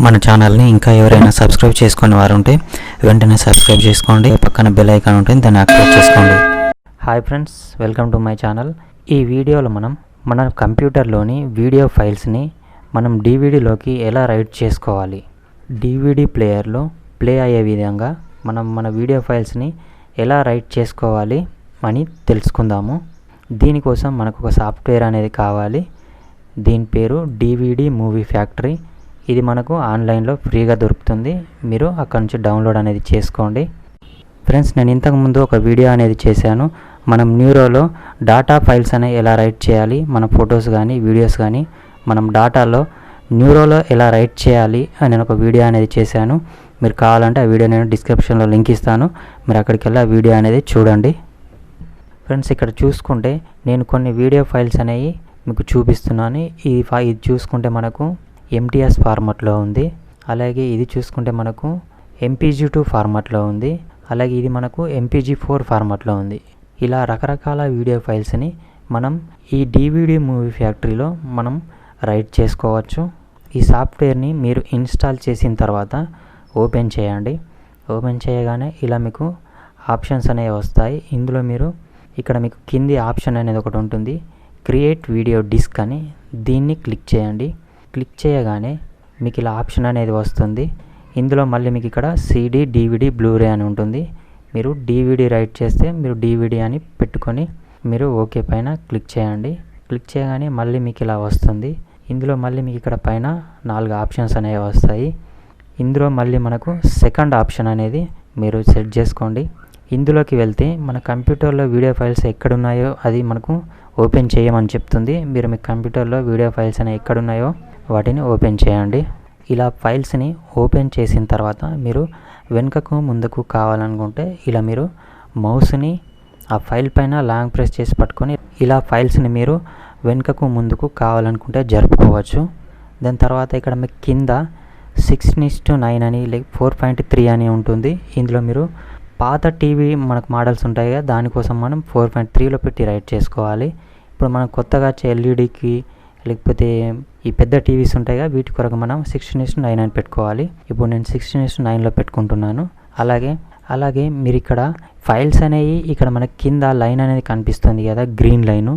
మన ఛానల్ని ఇంకా ఎవరైనా సబ్స్క్రైబ్ చేసుకునే వారు ఉంటే వెంటనే సబ్స్క్రైబ్ చేసుకోండి. పక్కన బెల్ ఐకాన్ ఉంటుంది, దాన్ని యాక్టివేట్ చేసుకోండి. Hi friends, welcome to my channel. ఈ వీడియోలో మన కంప్యూటర్లోని వీడియో ఫైల్స్ని మనం డివిడిలోకి ఎలా రైట్ చేసుకోవాలి, డివిడి ప్లేయర్లో ప్లే అయ్యే విధంగా మన వీడియో ఫైల్స్ని ఎలా రైట్ చేసుకోవాలి అని తెలుసుకుందాము. దీనికోసం మనకు ఒక సాఫ్ట్వేర్ అనేది కావాలి. దీని పేరు dvdmovie ఫ్యాక్టరీ. ఇది మనకు ఆన్లైన్లో ఫ్రీగా దొరుకుతుంది. మీరు అక్కడ నుంచి డౌన్లోడ్ అనేది చేసుకోండి. ఫ్రెండ్స్, నేను ఇంతకుముందు ఒక వీడియో అనేది చేశాను. మనం న్యూరోలో డాటా ఫైల్స్ అనేవి ఎలా రైట్ చేయాలి, మన ఫొటోస్ కానీ వీడియోస్ కానీ మనం డాటాలో న్యూరోలో ఎలా రైట్ చేయాలి అని నేను ఒక వీడియో అనేది చేశాను. మీరు కావాలంటే ఆ వీడియో నేను డిస్క్రిప్షన్లో లింక్ ఇస్తాను. మీరు అక్కడికి వెళ్ళి ఆ వీడియో అనేది చూడండి. ఫ్రెండ్స్, ఇక్కడ చూసుకుంటే నేను కొన్ని వీడియో ఫైల్స్ అనేవి మీకు చూపిస్తున్నాను. ఇది చూసుకుంటే మనకు MTS ఫార్మాట్లో ఉంది. అలాగే ఇది చూసుకుంటే మనకు MPG2 ఫార్మాట్లో ఉంది. అలాగే ఇది మనకు MPG4 ఫార్మాట్లో ఉంది. ఇలా రకరకాల వీడియో ఫైల్స్ని మనం ఈ dvdmovie ఫ్యాక్టరీలో మనం రైట్ చేసుకోవచ్చు. ఈ సాఫ్ట్వేర్ని మీరు ఇన్స్టాల్ చేసిన తర్వాత ఓపెన్ చేయండి. ఓపెన్ చేయగానే ఇలా మీకు ఆప్షన్స్ అనేవి వస్తాయి. ఇందులో ఇక్కడ మీకు కింది ఆప్షన్ అనేది ఒకటి ఉంటుంది, క్రియేట్ వీడియో డిస్క్ అని. దీన్ని క్లిక్ చేయండి. క్లిక్ చేయగానే మీకు ఇలా ఆప్షన్ అనేది వస్తుంది. ఇందులో మళ్ళీ మీకు ఇక్కడ CD, DVD, బ్లూరే అని ఉంటుంది. మీరు DVD రైట్ చేస్తే మీరు DVD అని పెట్టుకొని మీరు ఓకే పైన క్లిక్ చేయండి. క్లిక్ చేయగానే మళ్ళీ మీకు ఇలా వస్తుంది. ఇందులో మళ్ళీ మీకు ఇక్కడ పైన 4 ఆప్షన్స్ అనేవి వస్తాయి. ఇందులో మళ్ళీ మనకు సెకండ్ ఆప్షన్ అనేది మీరు సెట్ చేసుకోండి. ఇందులోకి వెళ్తే మన కంప్యూటర్లో వీడియో ఫైల్స్ ఎక్కడున్నాయో అది మనకు ఓపెన్ చేయమని చెప్తుంది. మీరు మీ కంప్యూటర్లో వీడియో ఫైల్స్ అనేవి ఎక్కడున్నాయో వాటిని ఓపెన్ చేయండి. ఇలా ఫైల్స్ని ఓపెన్ చేసిన తర్వాత మీరు వెనుకకు ముందుకు కావాలనుకుంటే ఇలా మీరు మౌస్ని ఆ ఫైల్ పైన లాంగ్ ప్రెస్ చేసి పట్టుకొని ఇలా ఫైల్స్ని మీరు వెనుకకు ముందుకు కావాలనుకుంటే జరుపుకోవచ్చు. దాని తర్వాత ఇక్కడ మీకు కింద 6:9 అని 4.3 అని ఉంటుంది. ఇందులో మీరు పాత టీవీ మనకు మోడల్స్ ఉంటాయి కదా, దానికోసం మనం 4.3లో పెట్టి రైట్ చేసుకోవాలి. ఇప్పుడు మనం కొత్తగా వచ్చే LEDకి లేకపోతే ఈ పెద్ద టీవీస్ ఉంటాయి కదా, వీటి కొరకు మనం 16:9 అని పెట్టుకోవాలి. ఇప్పుడు నేను 16:9లో పెట్టుకుంటున్నాను. అలాగే మీరు ఇక్కడ ఫైల్స్ అనేవి ఇక్కడ మనకి కింద లైన్ అనేది కనిపిస్తుంది కదా, గ్రీన్ లైను.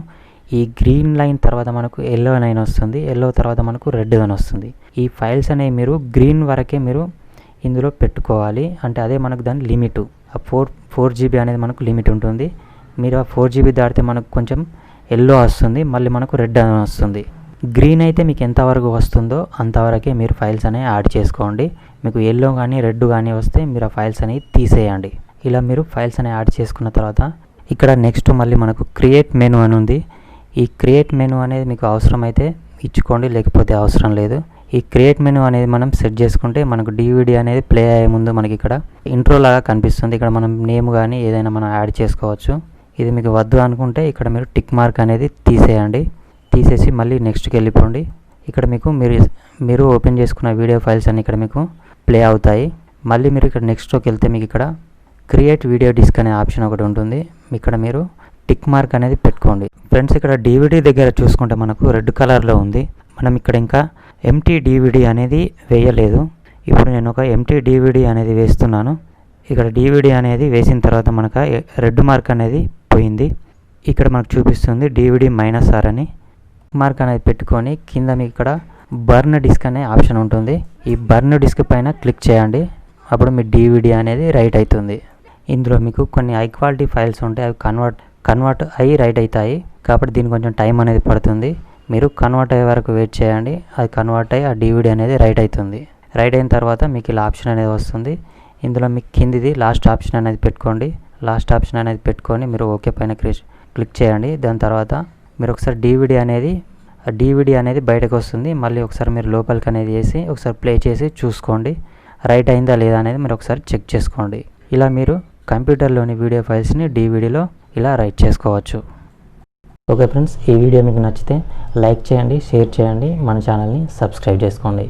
ఈ గ్రీన్ లైన్ తర్వాత మనకు ఎల్లో లైన్ వస్తుంది. ఎల్లో తర్వాత మనకు రెడ్ అని వస్తుంది. ఈ ఫైల్స్ అనేవి మీరు గ్రీన్ వరకే మీరు ఇందులో పెట్టుకోవాలి. అంటే అదే మనకు దాని లిమిట్. ఆ 4 GB అనేది మనకు లిమిట్ ఉంటుంది. మీరు ఆ 4 GB దాటితే మనకు కొంచెం ఎల్లో వస్తుంది, మళ్ళీ మనకు రెడ్ అని వస్తుంది. గ్రీన్ అయితే మీకు ఎంతవరకు వస్తుందో అంతవరకే మీరు ఫైల్స్ అనేవి యాడ్ చేసుకోండి. మీకు ఎల్లో కానీ రెడ్ కానీ వస్తే మీరు ఆ ఫైల్స్ అనేవి తీసేయండి. ఇలా మీరు ఫైల్స్ అనేవి యాడ్ చేసుకున్న తర్వాత ఇక్కడ నెక్స్ట్ మళ్ళీ మనకు క్రియేట్ మెనూ అని ఉంది. ఈ క్రియేట్ మెనూ అనేది మీకు అవసరమైతే ఇచ్చుకోండి, లేకపోతే అవసరం లేదు. ఈ క్రియేట్ మెనూ అనేది మనం సెట్ చేసుకుంటే మనకు DVD అనేది ప్లే అయ్యే ముందు మనకి ఇక్కడ ఇంట్రో లాగా కనిపిస్తుంది. ఇక్కడ మనం నేమ్ కానీ ఏదైనా మనం యాడ్ చేసుకోవచ్చు. ఇది మీకు వద్దు అనుకుంటే ఇక్కడ మీరు టిక్ మార్క్ అనేది తీసేయండి. తీసేసి మళ్ళీ నెక్స్ట్కి వెళ్ళిపోండి. ఇక్కడ మీరు ఓపెన్ చేసుకున్న వీడియో ఫైల్స్ అన్ని ఇక్కడ మీకు ప్లే అవుతాయి. మళ్ళీ మీరు ఇక్కడ నెక్స్ట్లోకి వెళ్తే మీకు ఇక్కడ క్రియేట్ వీడియో డిస్క్ అనే ఆప్షన్ ఒకటి ఉంటుంది. ఇక్కడ మీరు టిక్ మార్క్ అనేది పెట్టుకోండి. ఫ్రెండ్స్, ఇక్కడ DVD దగ్గర చూసుకుంటే మనకు రెడ్ కలర్లో ఉంది. మనం ఇక్కడ ఇంకా ఎంటీ DVD అనేది వేయలేదు. ఇప్పుడు నేను ఒక ఎంటీ DVD అనేది వేస్తున్నాను. ఇక్కడ DVD అనేది వేసిన తర్వాత మనకు రెడ్ మార్క్ అనేది పోయింది. ఇక్కడ మనకు చూపిస్తుంది DVD -R అని. మార్క్ అనేది పెట్టుకొని కింద మీకు ఇక్కడ బర్న్ డిస్క్ అనే ఆప్షన్ ఉంటుంది. ఈ బర్న్ డిస్క్ పైన క్లిక్ చేయండి. అప్పుడు మీ DVD అనేది రైట్ అవుతుంది. ఇందులో మీకు కొన్ని హై క్వాలిటీ ఫైల్స్ ఉంటాయి, అవి కన్వర్ట్ అయ్యి రైట్ అవుతాయి. కాబట్టి దీనికి కొంచెం టైం అనేది పడుతుంది. మీరు కన్వర్ట్ అయ్యే వరకు వెయిట్ చేయండి. అది కన్వర్ట్ అయ్యి ఆ DVD అనేది రైట్ అవుతుంది. రైట్ అయిన తర్వాత మీకు ఇలా ఆప్షన్ అనేది వస్తుంది. ఇందులో మీకు కిందిది లాస్ట్ ఆప్షన్ అనేది పెట్టుకోండి. లాస్ట్ ఆప్షన్ అనేది పెట్టుకొని మీరు ఓకే పైన క్లిక్ చేయండి. దాని తర్వాత మీరు ఒకసారి DVD అనేది బయటకు వస్తుంది. మళ్ళీ ఒకసారి మీరు లోపలికి అనేది వేసి ఒకసారి ప్లే చేసి చూసుకోండి, రైట్ అయిందా లేదా అనేది మీరు ఒకసారి చెక్ చేసుకోండి. ఇలా మీరు కంప్యూటర్లోని వీడియో ఫైల్స్ని DVDలో ఇలా రైట్ చేసుకోవచ్చు. ఓకే ఫ్రెండ్స్, ఈ వీడియో మీకు నచ్చితే లైక్ చేయండి, షేర్ చేయండి, మన ఛానల్ని సబ్స్క్రైబ్ చేసుకోండి.